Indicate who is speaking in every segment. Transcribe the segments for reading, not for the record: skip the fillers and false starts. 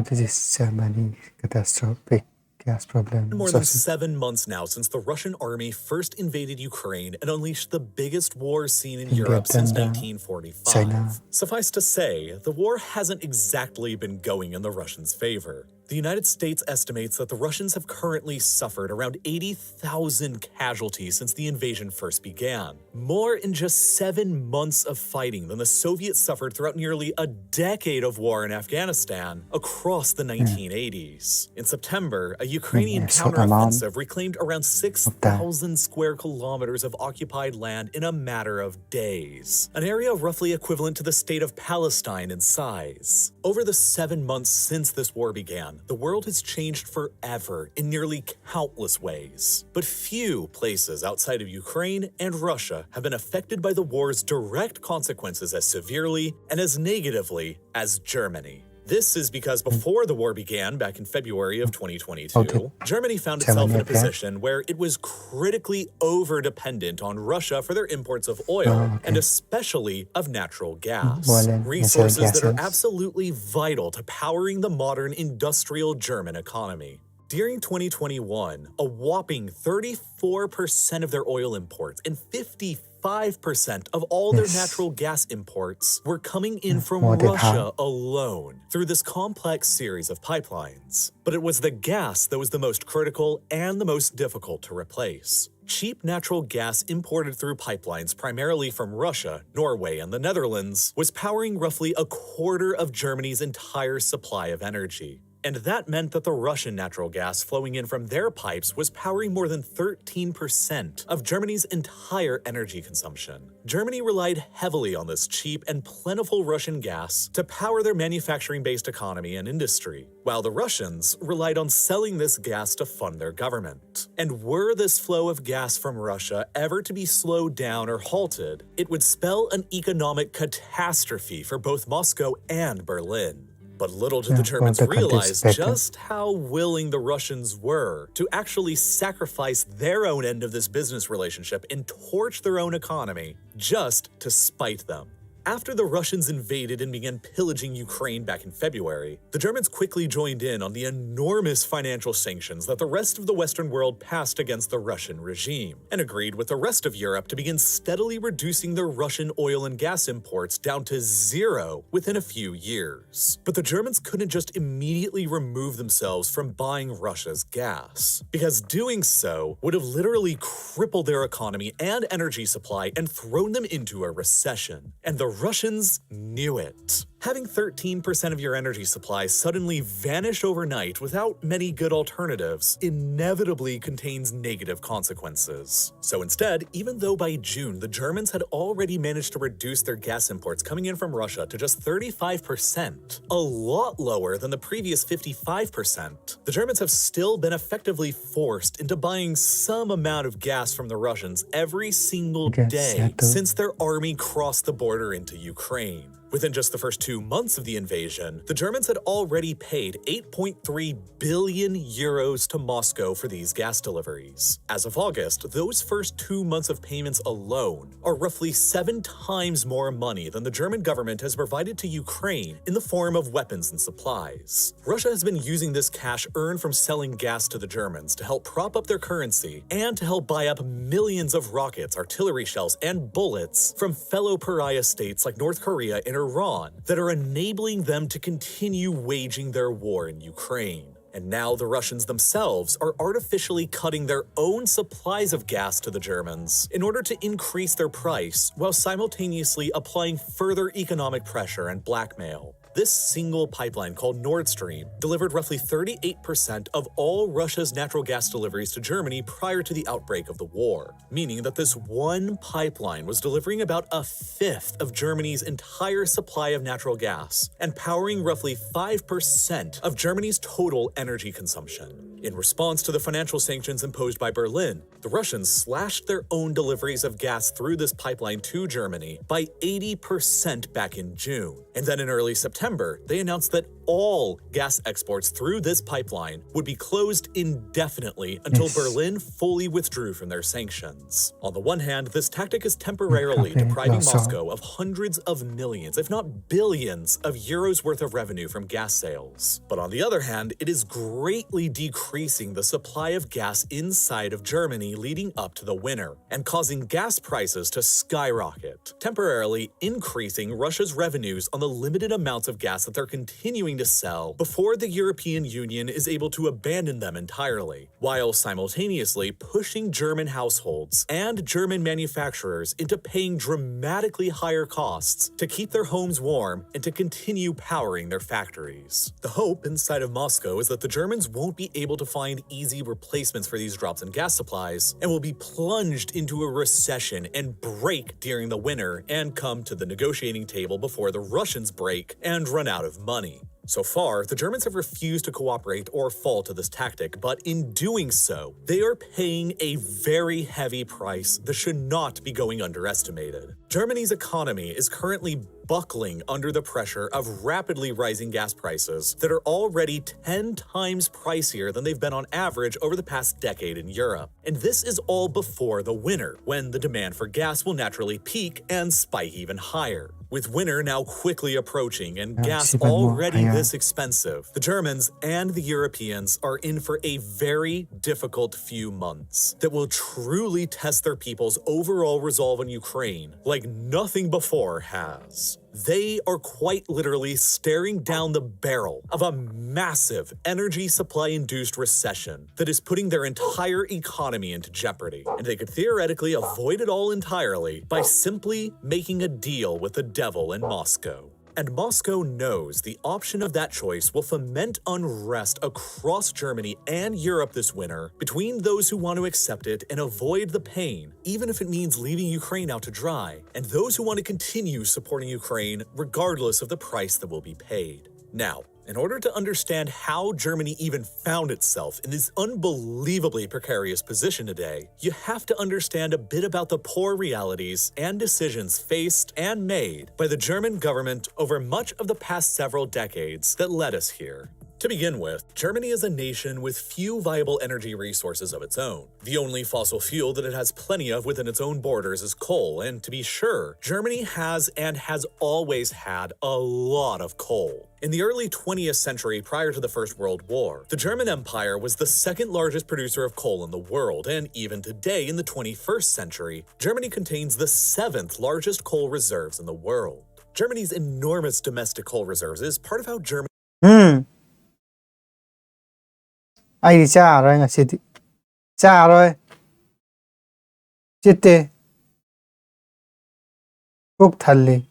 Speaker 1: This is Germany catastrophic gas problem.
Speaker 2: More than 7 months now since the Russian army first invaded Ukraine and unleashed the biggest war seen in Europe since 1945.
Speaker 1: China.
Speaker 2: Suffice to say, the war hasn't exactly been going in the Russians' favor. The United States estimates that the Russians have currently suffered around 80,000 casualties since the invasion first began, more in just 7 months of fighting than the Soviets suffered throughout nearly a decade of war in Afghanistan across the 1980s. In September, a Ukrainian counteroffensive reclaimed around 6,000 square kilometers of occupied land in a matter of days, an area roughly equivalent to the state of Palestine in size. Over the 7 months since this war began, the world has changed forever in nearly countless ways. But few places outside of Ukraine and Russia have been affected by the war's direct consequences as severely and as negatively as Germany. This is because before the war began back in February of 2022, Germany found itself in a position where it was critically over-dependent on Russia for their imports of oil and especially of natural gas, resources that are absolutely vital to powering the modern industrial German economy. During 2021, a whopping 34% of their oil imports and 55% of all their natural gas imports were coming in from Russia alone through this complex series of pipelines. But it was the gas that was the most critical and the most difficult to replace. Cheap natural gas imported through pipelines primarily from Russia, Norway, and the Netherlands was powering roughly a quarter of Germany's entire supply of energy. And that meant that the Russian natural gas flowing in from their pipes was powering more than 13% of Germany's entire energy consumption. Germany relied heavily on this cheap and plentiful Russian gas to power their manufacturing-based economy and industry, while the Russians relied on selling this gas to fund their government. And were this flow of gas from Russia ever to be slowed down or halted, it would spell an economic catastrophe for both Moscow and Berlin. But little did the Germans realize just how willing the Russians were to actually sacrifice their own end of this business relationship and torch their own economy just to spite them. After the Russians invaded and began pillaging Ukraine back in February, the Germans quickly joined in on the enormous financial sanctions that the rest of the Western world passed against the Russian regime, and agreed with the rest of Europe to begin steadily reducing their Russian oil and gas imports down to zero within a few years. But the Germans couldn't just immediately remove themselves from buying Russia's gas, because doing so would have literally crippled their economy and energy supply and thrown them into a recession. And the Russians knew it. Having 13% of your energy supply suddenly vanish overnight without many good alternatives inevitably contains negative consequences. So instead, even though by June the Germans had already managed to reduce their gas imports coming in from Russia to just 35%, a lot lower than the previous 55%, the Germans have still been effectively forced into buying some amount of gas from the Russians every single day since their army crossed the border into Ukraine. Within just the first 2 months of the invasion, the Germans had already paid 8.3 billion euros to Moscow for these gas deliveries. As of August, those first 2 months of payments alone are roughly 7 times more money than the German government has provided to Ukraine in the form of weapons and supplies. Russia has been using this cash earned from selling gas to the Germans to help prop up their currency and to help buy up millions of rockets, artillery shells, and bullets from fellow pariah states like North Korea and Iran that are enabling them to continue waging their war in Ukraine. And now the Russians themselves are artificially cutting their own supplies of gas to the Germans in order to increase their price while simultaneously applying further economic pressure and blackmail. This single pipeline called Nord Stream delivered roughly 38% of all Russia's natural gas deliveries to Germany prior to the outbreak of the war, meaning that this one pipeline was delivering about a fifth of Germany's entire supply of natural gas and powering roughly 5% of Germany's total energy consumption. In response to the financial sanctions imposed by Berlin, the Russians slashed their own deliveries of gas through this pipeline to Germany by 80% back in June. And then in early September, they announced that all gas exports through this pipeline would be closed indefinitely until Berlin fully withdrew from their sanctions. On the one hand, this tactic is temporarily depriving Moscow of hundreds of millions, if not billions, of euros worth of revenue from gas sales. But on the other hand, it is greatly decreasing the supply of gas inside of Germany leading up to the winter, and causing gas prices to skyrocket, temporarily increasing Russia's revenues on the limited amounts of gas that they're continuing to sell before the European Union is able to abandon them entirely, while simultaneously pushing German households and German manufacturers into paying dramatically higher costs to keep their homes warm and to continue powering their factories. The hope inside of Moscow is that the Germans won't be able to find easy replacements for these drops in gas supplies and will be plunged into a recession and break during the winter and come to the negotiating table before the Russians break and run out of money. So far, the Germans have refused to cooperate or fall to this tactic, but in doing so, they are paying a very heavy price that should not be going underestimated. Germany's economy is currently buckling under the pressure of rapidly rising gas prices that are already 10 times pricier than they've been on average over the past decade in Europe. And this is all before the winter, when the demand for gas will naturally peak and spike even higher. With winter now quickly approaching and gas already this expensive, the Germans and the Europeans are in for a very difficult few months that will truly test their people's overall resolve on Ukraine like nothing before has. They are quite literally staring down the barrel of a massive energy supply-induced recession that is putting their entire economy into jeopardy, and they could theoretically avoid it all entirely by simply making a deal with the devil in Moscow. And Moscow knows the option of that choice will foment unrest across Germany and Europe this winter between those who want to accept it and avoid the pain, even if it means leaving Ukraine out to dry, and those who want to continue supporting Ukraine regardless of the price that will be paid. Now, in order to understand how Germany even found itself in this unbelievably precarious position today, you have to understand a bit about the poor realities and decisions faced and made by the German government over much of the past several decades that led us here. To begin with, Germany is a nation with few viable energy resources of its own. The only fossil fuel that it has plenty of within its own borders is coal, and to be sure, Germany has and has always had a lot of coal. In the early 20th century, prior to the First World War, the German Empire was the second largest producer of coal in the world, and even today in the 21st century, Germany contains the 7th largest coal reserves in the world. Germany's enormous domestic coal reserves is part of how Germany
Speaker 1: ai cha rồi ngà xịt cha rồi chết tê quốc thật li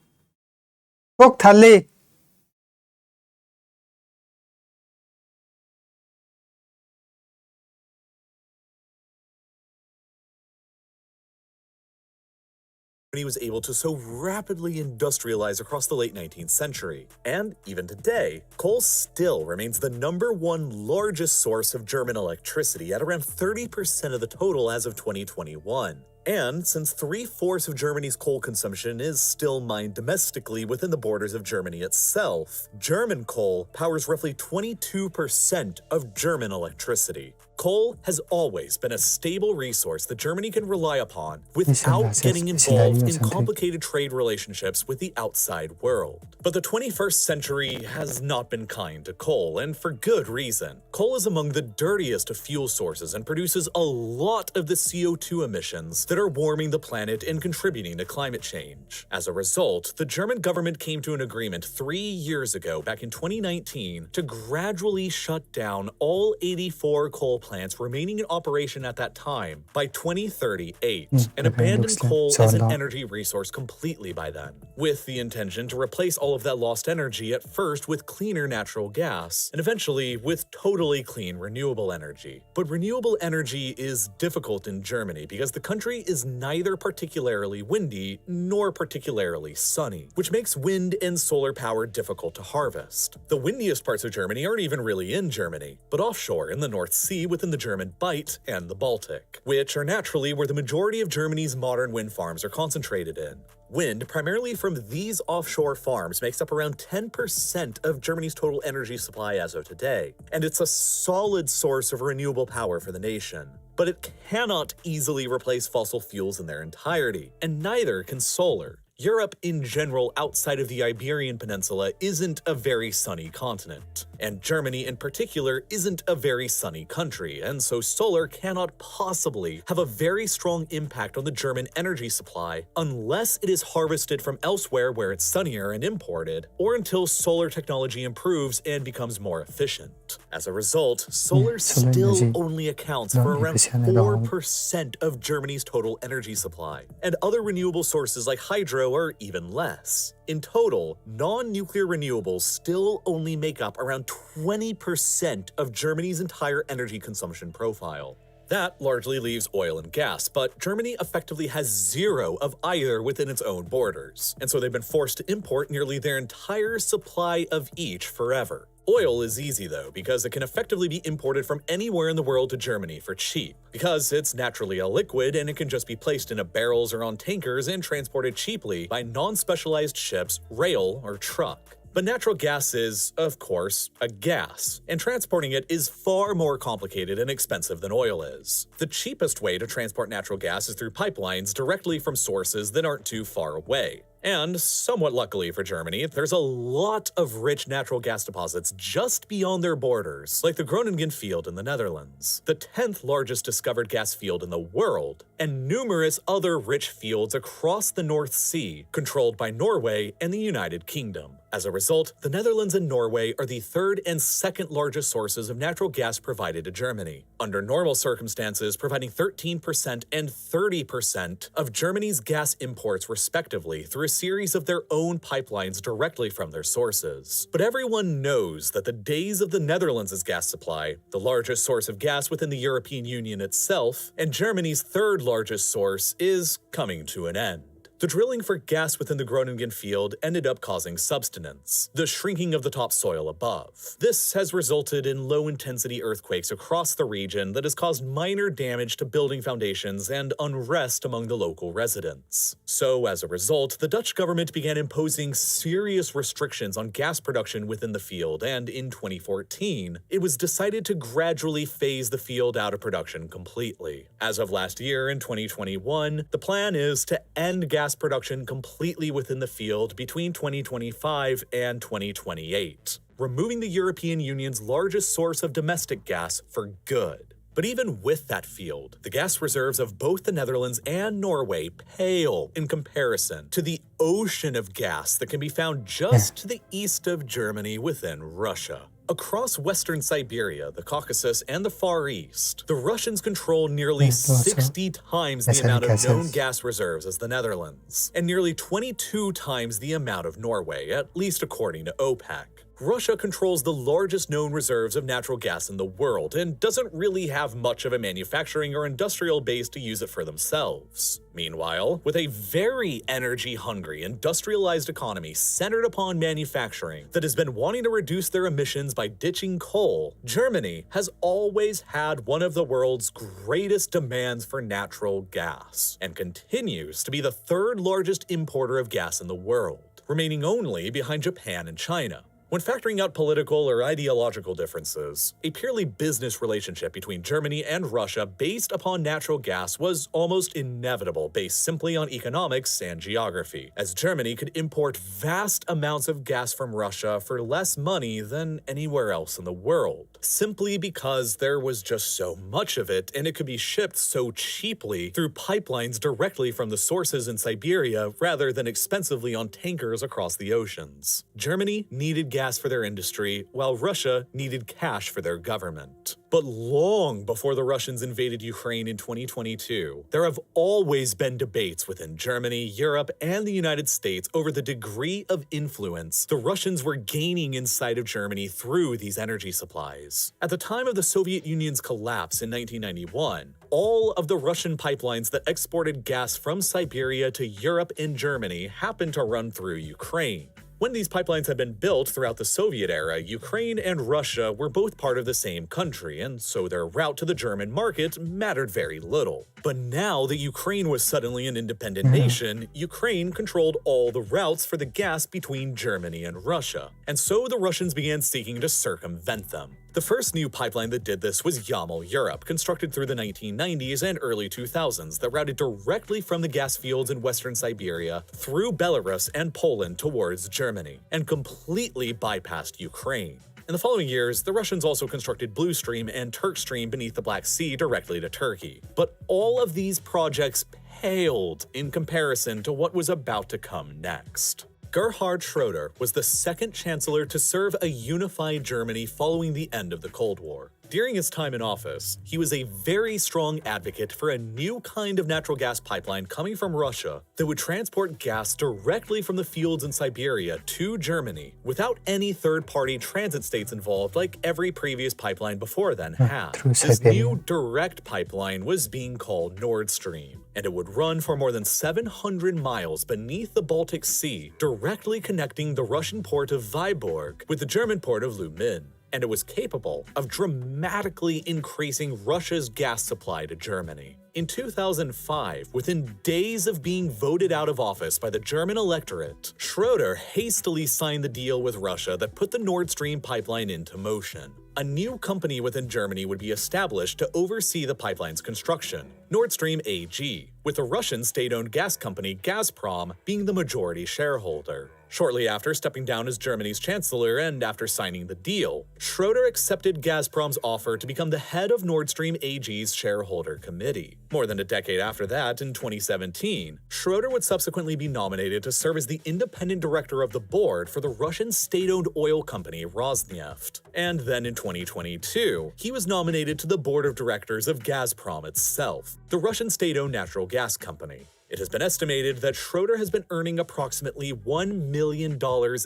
Speaker 2: was able to so rapidly industrialize across the late 19th century. And even today, coal still remains the #1 largest source of German electricity at around 30% of the total as of 2021. And since 3/4 of Germany's coal consumption is still mined domestically within the borders of Germany itself, German coal powers roughly 22% of German electricity. Coal has always been a stable resource that Germany can rely upon without getting involved in complicated trade relationships with the outside world. But the 21st century has not been kind to coal, and for good reason. Coal is among the dirtiest of fuel sources and produces a lot of the CO2 emissions that are warming the planet and contributing to climate change. As a result, the German government came to an agreement 3 years ago, back in 2019, to gradually shut down all 84 coal plants remaining in operation at that time by 2038 and abandon coal as an energy resource completely by then, with the intention to replace all of that lost energy at first with cleaner natural gas and eventually with totally clean renewable energy. But renewable energy is difficult in Germany because the country is neither particularly windy nor particularly sunny, which makes wind and solar power difficult to harvest. The windiest parts of Germany aren't even really in Germany, but offshore in the North Sea with within the German Bight and the Baltic, which are naturally where the majority of Germany's modern wind farms are concentrated in. Wind, primarily from these offshore farms, makes up around 10% of Germany's total energy supply as of today, and it's a solid source of renewable power for the nation. But it cannot easily replace fossil fuels in their entirety, and neither can solar. Europe in general outside of the Iberian Peninsula isn't a very sunny continent, and Germany in particular isn't a very sunny country, and so solar cannot possibly have a very strong impact on the German energy supply unless it is harvested from elsewhere where it's sunnier and imported, or until solar technology improves and becomes more efficient. As a result, solar still only accounts for around 4% of Germany's total energy supply, and other renewable sources like hydro are even less. In total, non-nuclear renewables still only make up around 20% of Germany's entire energy consumption profile. That largely leaves oil and gas, but Germany effectively has zero of either within its own borders, and so they've been forced to import nearly their entire supply of each forever. Oil is easy though, because it can effectively be imported from anywhere in the world to Germany for cheap, because it's naturally a liquid and it can just be placed in barrels or on tankers and transported cheaply by non-specialized ships, rail, or truck. But natural gas is, of course, a gas, and transporting it is far more complicated and expensive than oil is. The cheapest way to transport natural gas is through pipelines directly from sources that aren't too far away. And, somewhat luckily for Germany, there's a lot of rich natural gas deposits just beyond their borders, like the Groningen field in the Netherlands, the 10th largest discovered gas field in the world, and numerous other rich fields across the North Sea, controlled by Norway and the United Kingdom. As a result, the Netherlands and Norway are the third and second largest sources of natural gas provided to Germany, under normal circumstances providing 13% and 30% of Germany's gas imports respectively through a series of their own pipelines directly from their sources. But everyone knows that the days of the Netherlands' gas supply, the largest source of gas within the European Union itself, and Germany's third largest source, is coming to an end. The drilling for gas within the Groningen field ended up causing subsidence, the shrinking of the topsoil above. This has resulted in low-intensity earthquakes across the region that has caused minor damage to building foundations and unrest among the local residents. So, as a result, the Dutch government began imposing serious restrictions on gas production within the field, and in 2014, it was decided to gradually phase the field out of production completely. As of last year, in 2021, the plan is to end gas production completely within the field between 2025 and 2028, removing the European Union's largest source of domestic gas for good. But even with that field, the gas reserves of both the Netherlands and Norway pale in comparison to the ocean of gas that can be found just to the east of Germany within Russia. Across western Siberia, the Caucasus, and the Far East, the Russians control nearly 60 times the amount of known gas reserves as the Netherlands, and nearly 22 times the amount of Norway, at least according to OPEC. Russia controls the largest known reserves of natural gas in the world and doesn't really have much of a manufacturing or industrial base to use it for themselves. Meanwhile, with a very energy-hungry, industrialized economy centered upon manufacturing that has been wanting to reduce their emissions by ditching coal, Germany has always had one of the world's greatest demands for natural gas, and continues to be the third largest importer of gas in the world, remaining only behind Japan and China. When factoring out political or ideological differences, a purely business relationship between Germany and Russia based upon natural gas was almost inevitable based simply on economics and geography, as Germany could import vast amounts of gas from Russia for less money than anywhere else in the world, simply because there was just so much of it and it could be shipped so cheaply through pipelines directly from the sources in Siberia rather than expensively on tankers across the oceans. Germany needed gas for their industry, while Russia needed cash for their government. But long before the Russians invaded Ukraine in 2022, there have always been debates within Germany, Europe, and the United States over the degree of influence the Russians were gaining inside of Germany through these energy supplies. At the time of the Soviet Union's collapse in 1991, all of the Russian pipelines that exported gas from Siberia to Europe and Germany happened to run through Ukraine. When these pipelines had been built throughout the Soviet era, Ukraine and Russia were both part of the same country, and so their route to the German market mattered very little. But now that Ukraine was suddenly an independent nation, Ukraine controlled all the routes for the gas between Germany and Russia, and so the Russians began seeking to circumvent them. The first new pipeline that did this was Yamal Europe, constructed through the 1990s and early 2000s that routed directly from the gas fields in western Siberia through Belarus and Poland towards Germany, and completely bypassed Ukraine. In the following years, the Russians also constructed Blue Stream and Turk Stream beneath the Black Sea directly to Turkey. But all of these projects paled in comparison to what was about to come next. Gerhard Schroeder was the second chancellor to serve a unified Germany following the end of the Cold War. During his time in office, he was a very strong advocate for a new kind of natural gas pipeline coming from Russia that would transport gas directly from the fields in Siberia to Germany without any third-party transit states involved like every previous pipeline before then had. This new direct pipeline was being called Nord Stream, and it would run for more than 700 miles beneath the Baltic Sea, directly connecting the Russian port of Vyborg with the German port of Lublin. And it was capable of dramatically increasing Russia's gas supply to Germany. In 2005, within days of being voted out of office by the German electorate, Schroeder hastily signed the deal with Russia that put the Nord Stream pipeline into motion. A new company within Germany would be established to oversee the pipeline's construction, Nord Stream AG, with the Russian state-owned gas company Gazprom being the majority shareholder. Shortly after stepping down as Germany's chancellor and after signing the deal, Schroeder accepted Gazprom's offer to become the head of Nord Stream AG's shareholder committee. More than a decade after that, in 2017, Schroeder would subsequently be nominated to serve as the independent director of the board for the Russian state-owned oil company Rosneft. And then in 2022, he was nominated to the board of directors of Gazprom itself, the Russian state-owned natural gas company. It has been estimated that Schroeder has been earning approximately $1 million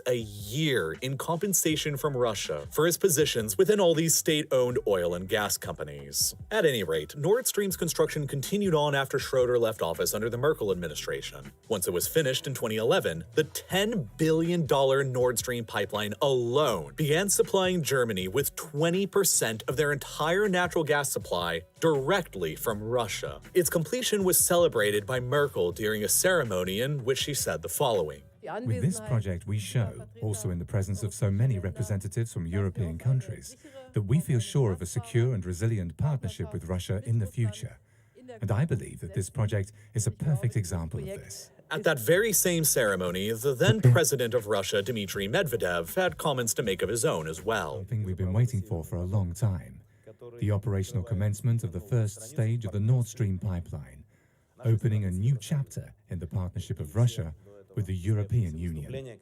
Speaker 2: a year in compensation from Russia for his positions within all these state-owned oil and gas companies. At any rate, Nord Stream's construction continued on after Schroeder left office under the Merkel administration. Once it was finished in 2011, the $10 billion Nord Stream pipeline alone began supplying Germany with 20% of their entire natural gas supply directly from Russia. Its completion was celebrated by Merkel during a ceremony in which she said the following.
Speaker 3: With this project, we show, also in the presence of so many representatives from European countries, that we feel sure of a secure and resilient partnership with Russia in the future. And I believe that this project is a perfect example of this.
Speaker 2: At that very same ceremony, the then president of Russia, Dmitry Medvedev, had comments to make of his own as well.
Speaker 3: Something we've been waiting for a long time. The operational commencement of the first stage of the Nord Stream pipeline, opening a new chapter in the partnership of Russia with the European Union.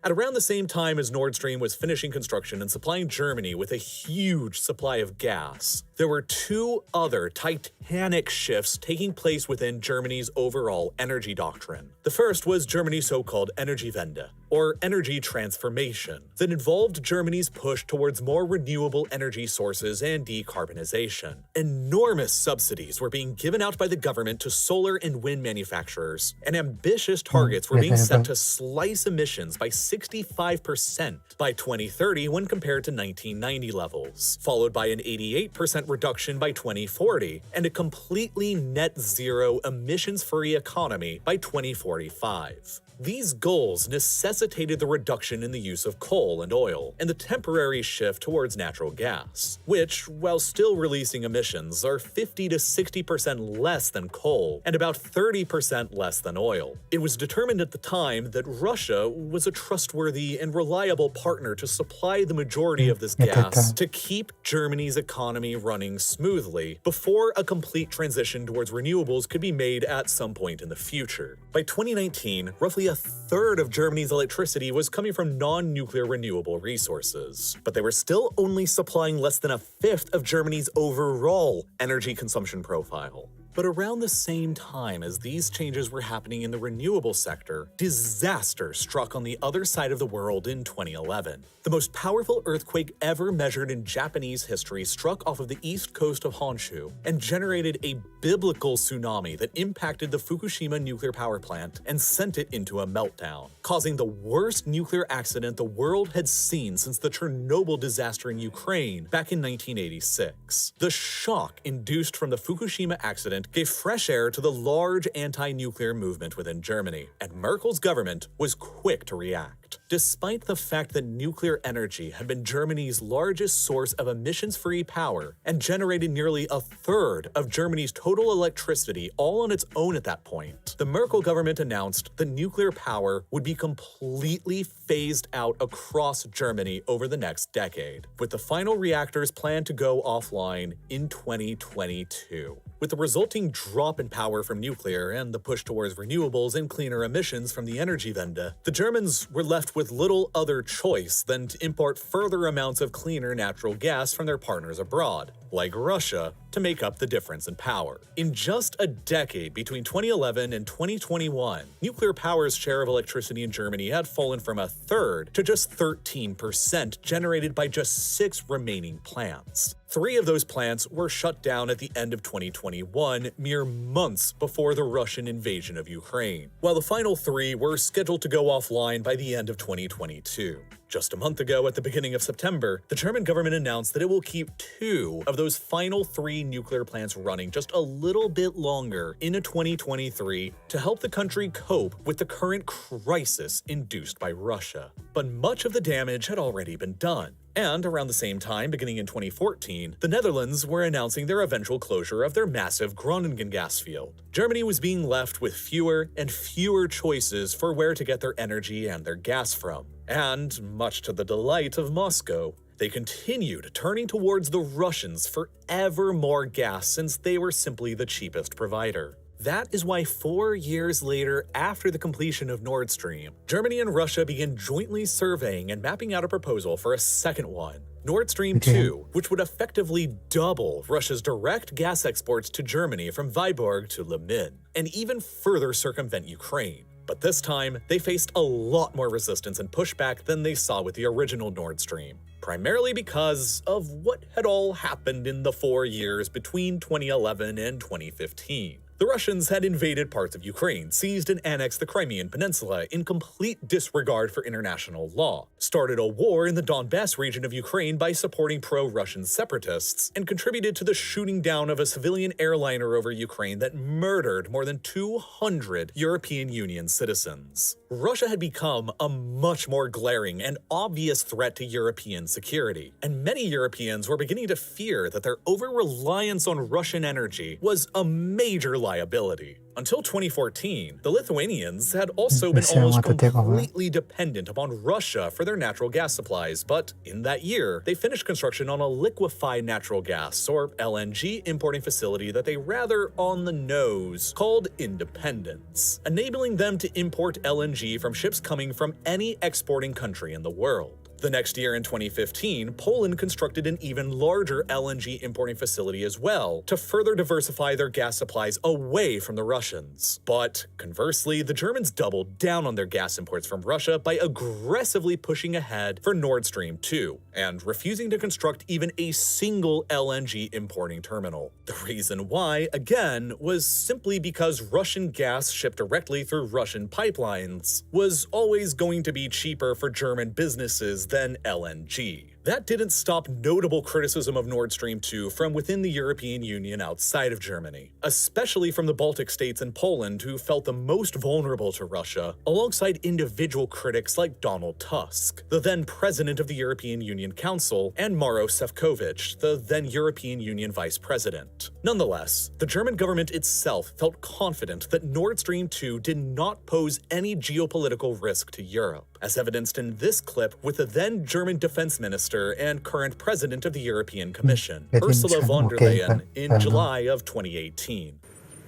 Speaker 2: At around the same time as Nord Stream was finishing construction and supplying Germany with a huge supply of gas, there were two other titanic shifts taking place within Germany's overall energy doctrine. The first was Germany's so-called Energiewende, or energy transformation, that involved Germany's push towards more renewable energy sources and decarbonization. Enormous subsidies were being given out by the government to solar and wind manufacturers, and ambitious targets were being set to slice emissions by 65% by 2030 when compared to 1990 levels, followed by an 88% reduction by 2040 and a completely net zero emissions-free economy by 2045. These goals necessitated the reduction in the use of coal and oil, and the temporary shift towards natural gas, which, while still releasing emissions, are 50 to 60% less than coal and about 30% less than oil. It was determined at the time that Russia was a trustworthy and reliable partner to supply the majority of this gas to keep Germany's economy running smoothly before a complete transition towards renewables could be made at some point in the future. By 2019, roughly a third of Germany's electricity was coming from non-nuclear renewable resources, but they were still only supplying less than a fifth of Germany's overall energy consumption profile. But around the same time as these changes were happening in the renewable sector, disaster struck on the other side of the world in 2011. The most powerful earthquake ever measured in Japanese history struck off of the east coast of Honshu and generated a biblical tsunami that impacted the Fukushima nuclear power plant and sent it into a meltdown, causing the worst nuclear accident the world had seen since the Chernobyl disaster in Ukraine back in 1986. The shock induced from the Fukushima accident gave fresh air to the large anti-nuclear movement within Germany, and Merkel's government was quick to react. Despite the fact that nuclear energy had been Germany's largest source of emissions-free power and generated nearly a third of Germany's total electricity all on its own at that point, the Merkel government announced that nuclear power would be completely phased out across Germany over the next decade, with the final reactors planned to go offline in 2022. With the resulting drop in power from nuclear and the push towards renewables and cleaner emissions from the Energiewende, the Germans were left with little other choice than to import further amounts of cleaner natural gas from their partners abroad, like Russia, to make up the difference in power. In just a decade between 2011 and 2021, nuclear power's share of electricity in Germany had fallen from a third to just 13%, generated by just 6 remaining plants. 3 of those plants were shut down at the end of 2021, mere months before the Russian invasion of Ukraine, while the final 3 were scheduled to go offline by the end of 2022. Just a month ago, at the beginning of September, the German government announced that it will keep 2 of those final 3 nuclear plants running just a little bit longer into 2023 to help the country cope with the current crisis induced by Russia. But much of the damage had already been done. And around the same time, beginning in 2014, the Netherlands were announcing their eventual closure of their massive Groningen gas field. Germany was being left with fewer and fewer choices for where to get their energy and their gas from. And, much to the delight of Moscow, they continued turning towards the Russians for ever more gas since they were simply the cheapest provider. That is why 4 years later, after the completion of Nord Stream, Germany and Russia began jointly surveying and mapping out a proposal for a second one, Nord Stream 2, which would effectively double Russia's direct gas exports to Germany from Vyborg to Le Mans, and even further circumvent Ukraine. But this time, they faced a lot more resistance and pushback than they saw with the original Nord Stream, primarily because of what had all happened in the 4 years between 2011 and 2015. The Russians had invaded parts of Ukraine, seized and annexed the Crimean Peninsula in complete disregard for international law, started a war in the Donbass region of Ukraine by supporting pro-Russian separatists, and contributed to the shooting down of a civilian airliner over Ukraine that murdered more than 200 European Union citizens. Russia had become a much more glaring and obvious threat to European security, and many Europeans were beginning to fear that their over-reliance on Russian energy was a major liability. Until 2014, the Lithuanians had also been almost completely dependent upon Russia for their natural gas supplies, but in that year, they finished construction on a liquefied natural gas, or LNG, importing facility that they rather on the nose called Independence, enabling them to import LNG from ships coming from any exporting country in the world. The next year, in 2015, Poland constructed an even larger LNG importing facility as well to further diversify their gas supplies away from the Russians. But conversely, the Germans doubled down on their gas imports from Russia by aggressively pushing ahead for Nord Stream 2 and refusing to construct even a single LNG importing terminal. The reason why, again, was simply because Russian gas shipped directly through Russian pipelines was always going to be cheaper for German businesses than LNG. That didn't stop notable criticism of Nord Stream 2 from within the European Union outside of Germany, especially from the Baltic states and Poland, who felt the most vulnerable to Russia, alongside individual critics like Donald Tusk, the then president of the European Union Council, and Maro Sefcovic, the then European Union vice president. Nonetheless, the German government itself felt confident that Nord Stream 2 did not pose any geopolitical risk to Europe, as evidenced in this clip with the then German defense minister and current president of the European Commission, Ursula von der Leyen, in July of 2018.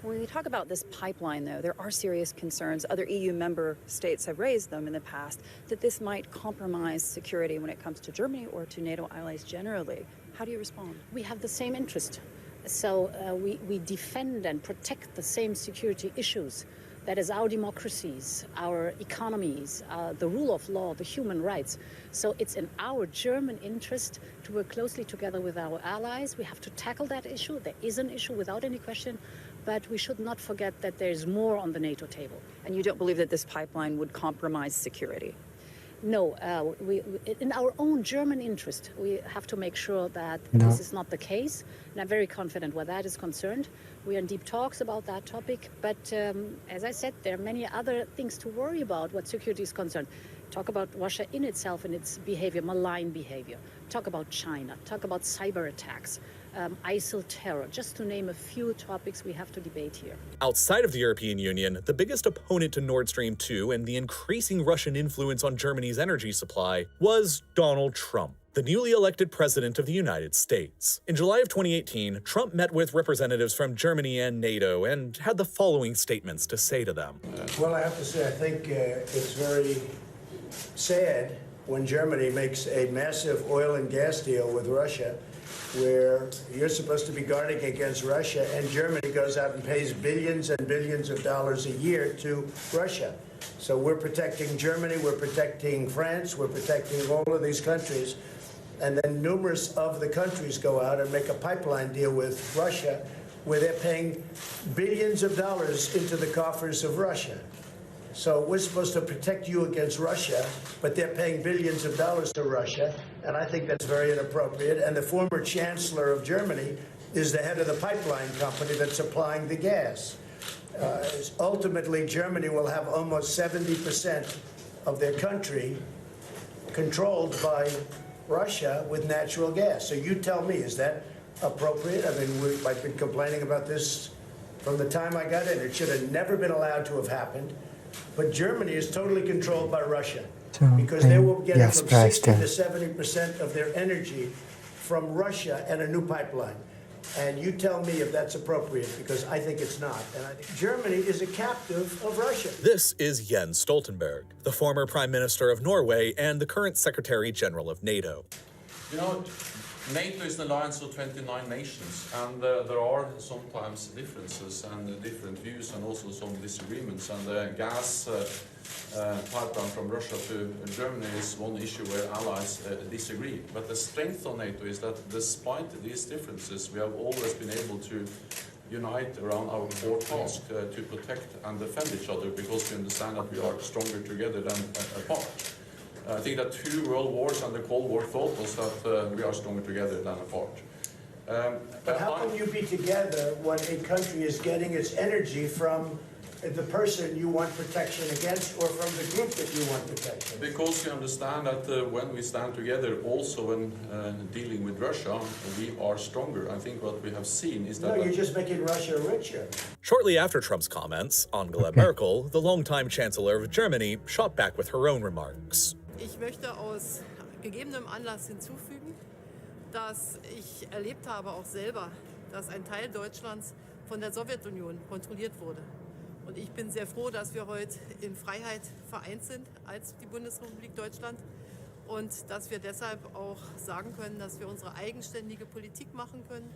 Speaker 4: When we talk about this pipeline, though, there are serious concerns. Other EU member states have raised them in the past, that this might compromise security when it comes to Germany or to NATO allies generally. How do you respond?
Speaker 5: We have the same interest. We defend and protect the same security issues. That is our democracies, our economies, the rule of law, the human rights. So it's in our German interest to work closely together with our allies. We have to tackle that issue. There is an issue without any question, but we should not forget that there's more on the NATO table.
Speaker 4: And you don't believe that this pipeline would compromise security?
Speaker 5: No, in our own German interest, we have to make sure that
Speaker 1: No.
Speaker 5: this is not the case. And I'm very confident where that is concerned. We are in deep talks about that topic. But as I said, there are many other things to worry about what security is concerned. Talk about Russia in itself and its behavior, malign behavior. Talk about China. Talk about cyber attacks. ISIL terror, just to name a few topics we have to debate here.
Speaker 2: Outside of the European Union, the biggest opponent to Nord Stream 2 and the increasing Russian influence on Germany's energy supply was Donald Trump, the newly elected president of the United States. In July of 2018, Trump met with representatives from Germany and NATO and had the following statements to say to them.
Speaker 6: Well, I have to say, I think it's very sad when Germany makes a massive oil and gas deal with Russia, where you're supposed to be guarding against Russia, and Germany goes out and pays billions and billions of dollars a year to Russia. So we're protecting Germany, we're protecting France, we're protecting all of these countries, and then numerous of the countries go out and make a pipeline deal with Russia, where they're paying billions of dollars into the coffers of Russia. So we're supposed to protect you against Russia, but they're paying billions of dollars to Russia, and I think that's very inappropriate. And the former chancellor of Germany is the head of the pipeline company that's supplying the gas. Ultimately, Germany will have almost 70% of their country controlled by Russia with natural gas. So you tell me, is that appropriate? I mean, I've been complaining about this from the time I got in. It should have never been allowed to have happened. But Germany is totally controlled by Russia because they will get from 60 to 70% of their energy from Russia and a new pipeline. And you tell me if that's appropriate, because I think it's not. And I think Germany is a captive of Russia.
Speaker 2: This is Jens Stoltenberg, the former Prime Minister of Norway and the current Secretary General of NATO.
Speaker 7: You know, NATO is an alliance of 29 nations, and there are sometimes differences and different views and also some disagreements. And the gas pipeline from Russia to Germany is one issue where allies disagree. But the strength of NATO is that despite these differences, we have always been able to unite around our core task to protect and defend each other, because we understand that we are stronger together than apart. I think that 2 world wars and the Cold War taught us that we are stronger together than apart.
Speaker 6: But how can you be together when a country is getting its energy from the person you want protection against or from the group that you want protection?
Speaker 7: Because we understand that when we stand together, also when dealing with Russia, we are stronger. I think what we have seen is that...
Speaker 6: No, you're just making Russia richer.
Speaker 2: Shortly after Trump's comments, Angela Merkel, the longtime Chancellor of Germany, shot back with her own remarks.
Speaker 8: Ich möchte aus gegebenem Anlass hinzufügen, dass ich erlebt habe auch selber, dass ein Teil Deutschlands von der Sowjetunion kontrolliert wurde. Und ich bin sehr froh, dass wir heute in Freiheit vereint sind als die Bundesrepublik Deutschland und dass wir deshalb auch sagen können, dass wir unsere eigenständige Politik machen können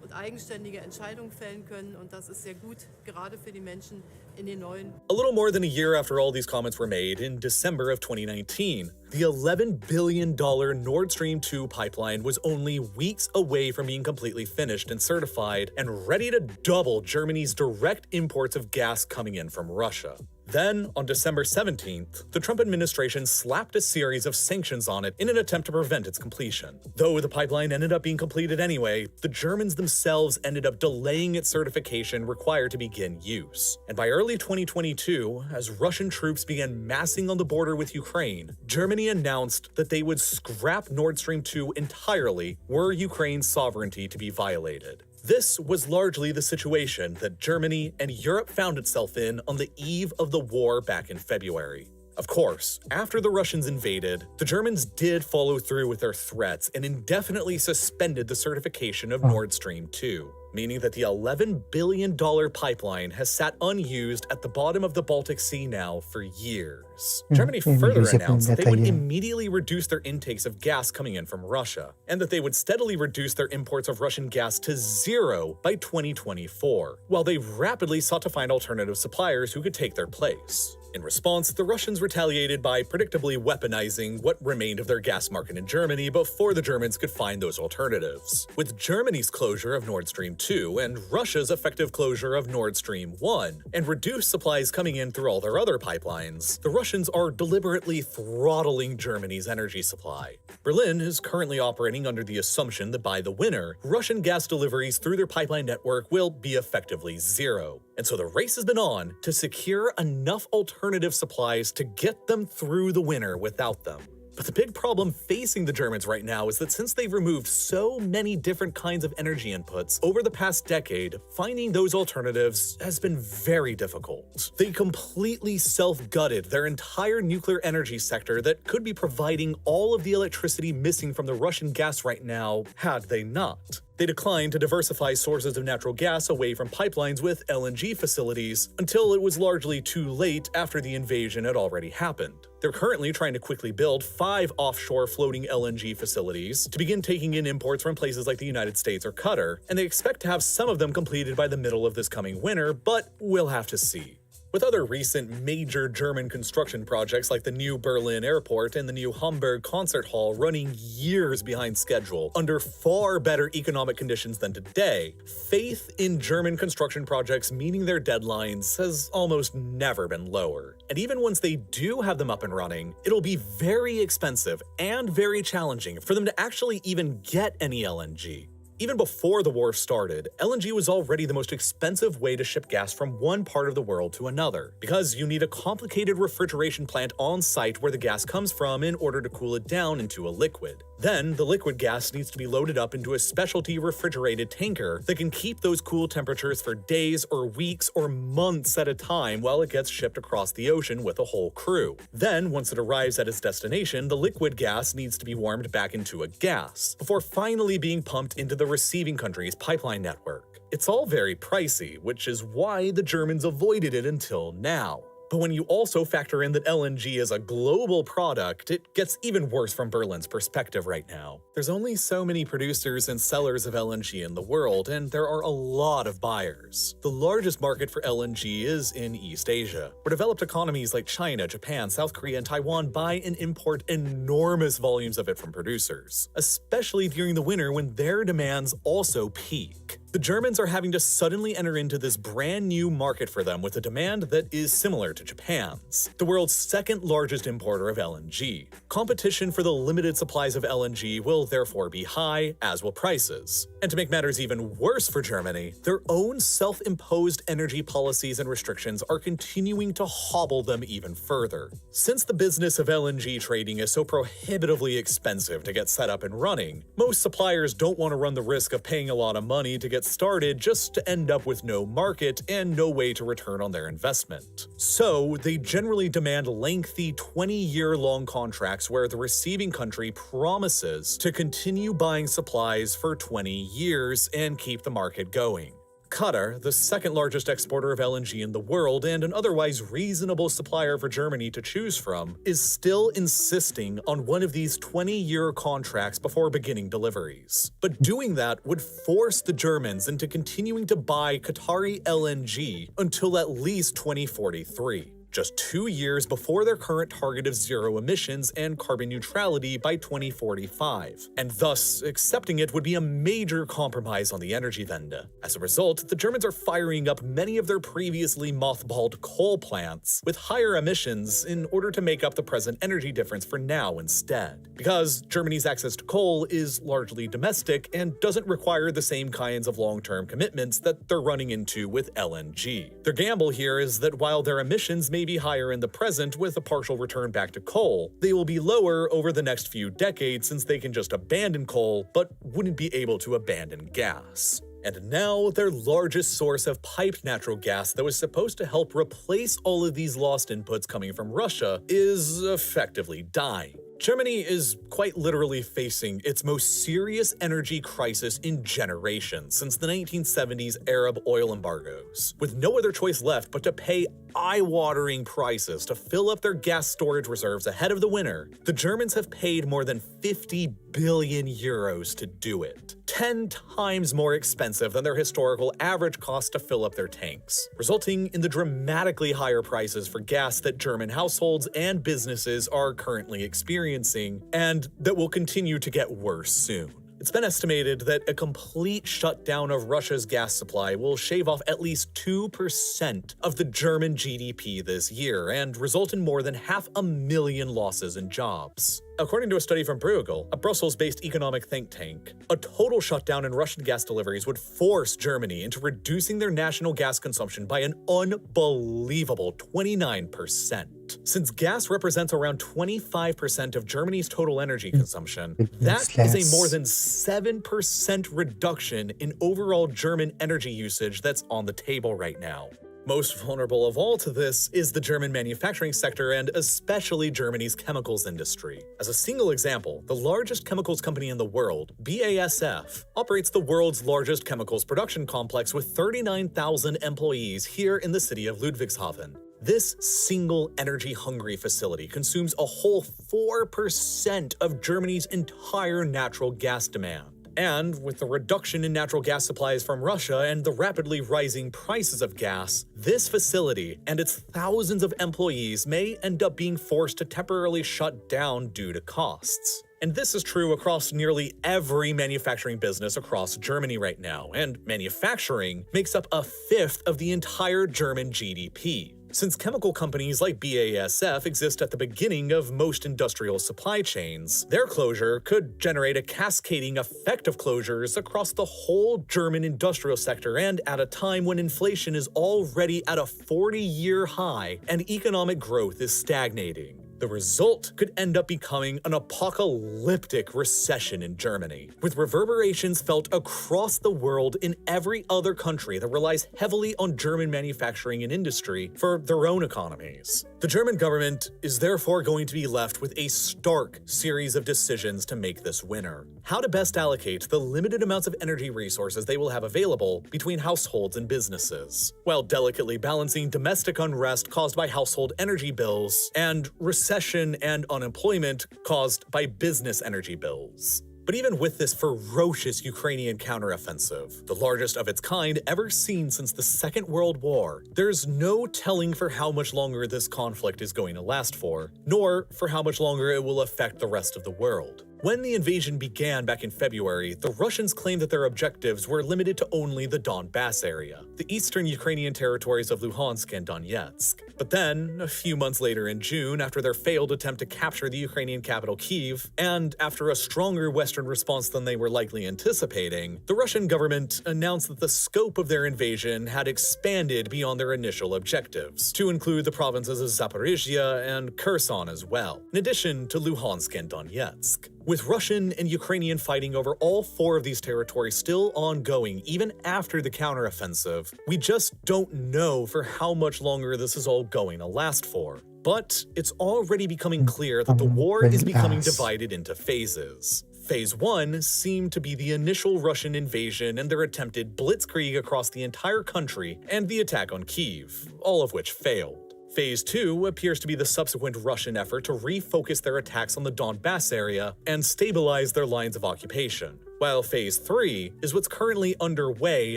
Speaker 8: und eigenständige Entscheidungen fällen können. Und das ist sehr gut, gerade für die Menschen in den neuen.
Speaker 2: A little more than a year after all these comments were made, in December of 2019, the $11 billion Nord Stream 2 pipeline was only weeks away from being completely finished and certified and ready to double Germany's direct imports of gas coming in from Russia. Then, on December 17th, the Trump administration slapped a series of sanctions on it in an attempt to prevent its completion. Though the pipeline ended up being completed anyway, the Germans themselves ended up delaying its certification required to begin use. And by early 2022, as Russian troops began massing on the border with Ukraine, Germany announced that they would scrap Nord Stream 2 entirely were Ukraine's sovereignty to be violated. This was largely the situation that Germany and Europe found itself in on the eve of the war back in February. Of course, after the Russians invaded, the Germans did follow through with their threats and indefinitely suspended the certification of Nord Stream 2, meaning that the $11 billion pipeline has sat unused at the bottom of the Baltic Sea now for years. Germany further announced that they would immediately reduce their intakes of gas coming in from Russia, and that they would steadily reduce their imports of Russian gas to zero by 2024, while they rapidly sought to find alternative suppliers who could take their place. In response, the Russians retaliated by predictably weaponizing what remained of their gas market in Germany before the Germans could find those alternatives. With Germany's closure of Nord Stream 2 and Russia's effective closure of Nord Stream 1, and reduced supplies coming in through all their other pipelines, the Russians are deliberately throttling Germany's energy supply. Berlin is currently operating under the assumption that by the winter, Russian gas deliveries through their pipeline network will be effectively zero. And so the race has been on to secure enough alternative supplies to get them through the winter without them. But the big problem facing the Germans right now is that since they've removed so many different kinds of energy inputs over the past decade, finding those alternatives has been very difficult. They completely self-gutted their entire nuclear energy sector that could be providing all of the electricity missing from the Russian gas right now, had they not. They declined to diversify sources of natural gas away from pipelines with LNG facilities until it was largely too late after the invasion had already happened. They're currently trying to quickly build 5 offshore floating LNG facilities to begin taking in imports from places like the United States or Qatar, and they expect to have some of them completed by the middle of this coming winter, but we'll have to see. With other recent major German construction projects like the new Berlin airport and the new Hamburg concert hall running years behind schedule under far better economic conditions than today, faith in German construction projects meeting their deadlines has almost never been lower. And even once they do have them up and running, it'll be very expensive and very challenging for them to actually even get any LNG. Even before the war started, LNG was already the most expensive way to ship gas from one part of the world to another, because you need a complicated refrigeration plant on site where the gas comes from in order to cool it down into a liquid. Then, the liquid gas needs to be loaded up into a specialty refrigerated tanker that can keep those cool temperatures for days or weeks or months at a time while it gets shipped across the ocean with a whole crew. Then, once it arrives at its destination, the liquid gas needs to be warmed back into a gas, before finally being pumped into the receiving country's pipeline network. It's all very pricey, which is why the Germans avoided it until now. But when you also factor in that LNG is a global product, it gets even worse from Berlin's perspective right now. There's only so many producers and sellers of LNG in the world, and there are a lot of buyers. The largest market for LNG is in East Asia, where developed economies like China, Japan, South Korea, and Taiwan buy and import enormous volumes of it from producers, especially during the winter when their demands also peak. The Germans are having to suddenly enter into this brand new market for them with a demand that is similar to Japan's, the world's second largest importer of LNG. Competition for the limited supplies of LNG will therefore be high, as will prices. And to make matters even worse for Germany, their own self-imposed energy policies and restrictions are continuing to hobble them even further. Since the business of LNG trading is so prohibitively expensive to get set up and running, most suppliers don't want to run the risk of paying a lot of money to get started just to end up with no market and no way to return on their investment. So, they generally demand lengthy 20-year-long contracts where the receiving country promises to continue buying supplies for 20 years and keep the market going. Qatar, the second largest exporter of LNG in the world and an otherwise reasonable supplier for Germany to choose from, is still insisting on one of these 20-year contracts before beginning deliveries. But doing that would force the Germans into continuing to buy Qatari LNG until at least 2043. Just 2 years before their current target of zero emissions and carbon neutrality by 2045, and thus accepting it would be a major compromise on the energy Wende. As a result, the Germans are firing up many of their previously mothballed coal plants with higher emissions in order to make up the present energy difference for now instead. Because Germany's access to coal is largely domestic and doesn't require the same kinds of long-term commitments that they're running into with LNG. Their gamble here is that while their emissions may be higher in the present with a partial return back to coal, they will be lower over the next few decades since they can just abandon coal but wouldn't be able to abandon gas. And now their largest source of piped natural gas that was supposed to help replace all of these lost inputs coming from Russia is effectively dying. Germany is quite literally facing its most serious energy crisis in generations since the 1970s Arab oil embargoes, with no other choice left but to pay eye-watering prices to fill up their gas storage reserves ahead of the winter. The Germans have paid more than 50 billion euros to do it, 10 times more expensive than their historical average cost to fill up their tanks, resulting in the dramatically higher prices for gas that German households and businesses are currently experiencing, and that will continue to get worse soon. It's been estimated that a complete shutdown of Russia's gas supply will shave off at least 2% of the German GDP this year and result in more than 500,000 losses in jobs. According to a study from Bruegel, a Brussels-based economic think tank, a total shutdown in Russian gas deliveries would force Germany into reducing their national gas consumption by an unbelievable 29%. Since gas represents around 25% of Germany's total energy consumption, that is a more than 7% reduction in overall German energy usage that's on the table right now. Most vulnerable of all to this is the German manufacturing sector and especially Germany's chemicals industry. As a single example, the largest chemicals company in the world, BASF, operates the world's largest chemicals production complex with 39,000 employees here in the city of Ludwigshafen. This single energy-hungry facility consumes a whole 4% of Germany's entire natural gas demand. And with the reduction in natural gas supplies from Russia and the rapidly rising prices of gas, this facility and its thousands of employees may end up being forced to temporarily shut down due to costs. And this is true across nearly every manufacturing business across Germany right now, and manufacturing makes up a fifth of the entire German GDP. Since chemical companies like BASF exist at the beginning of most industrial supply chains, their closure could generate a cascading effect of closures across the whole German industrial sector, and at a time when inflation is already at a 40-year high and economic growth is stagnating. The result could end up becoming an apocalyptic recession in Germany, with reverberations felt across the world in every other country that relies heavily on German manufacturing and industry for their own economies. The German government is therefore going to be left with a stark series of decisions to make this winter. How to best allocate the limited amounts of energy resources they will have available between households and businesses, while delicately balancing domestic unrest caused by household energy bills and recession and unemployment caused by business energy bills. But even with this ferocious Ukrainian counteroffensive, the largest of its kind ever seen since the Second World War, there's no telling for how much longer this conflict is going to last for, nor for how much longer it will affect the rest of the world. When the invasion began back in February, the Russians claimed that their objectives were limited to only the Donbass area, the eastern Ukrainian territories of Luhansk and Donetsk. But then, a few months later in June, after their failed attempt to capture the Ukrainian capital Kyiv, and after a stronger Western response than they were likely anticipating, the Russian government announced that the scope of their invasion had expanded beyond their initial objectives, to include the provinces of Zaporizhia and Kherson as well, in addition to Luhansk and Donetsk. With Russian and Ukrainian fighting over all four of these territories still ongoing even after the counteroffensive, we just don't know for how much longer this is all going to last for. But it's already becoming clear that the war is becoming divided into phases. Phase 1 seemed to be the initial Russian invasion and their attempted blitzkrieg across the entire country and the attack on Kyiv, all of which failed. Phase 2 appears to be the subsequent Russian effort to refocus their attacks on the Donbass area and stabilize their lines of occupation, while Phase 3 is what's currently underway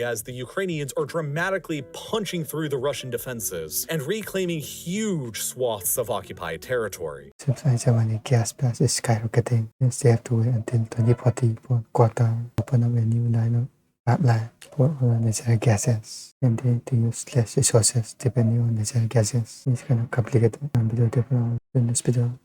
Speaker 2: as the Ukrainians are dramatically punching through the Russian defenses and reclaiming huge swaths of occupied territory.
Speaker 1: Seems like Germany gas price is skyrocketing, since they have to wait until 2040 for Qatar to open up a new line of pipeline for natural gases, and they to use less resources depending on natural gases. It's kind of complicated and below developed in the hospital.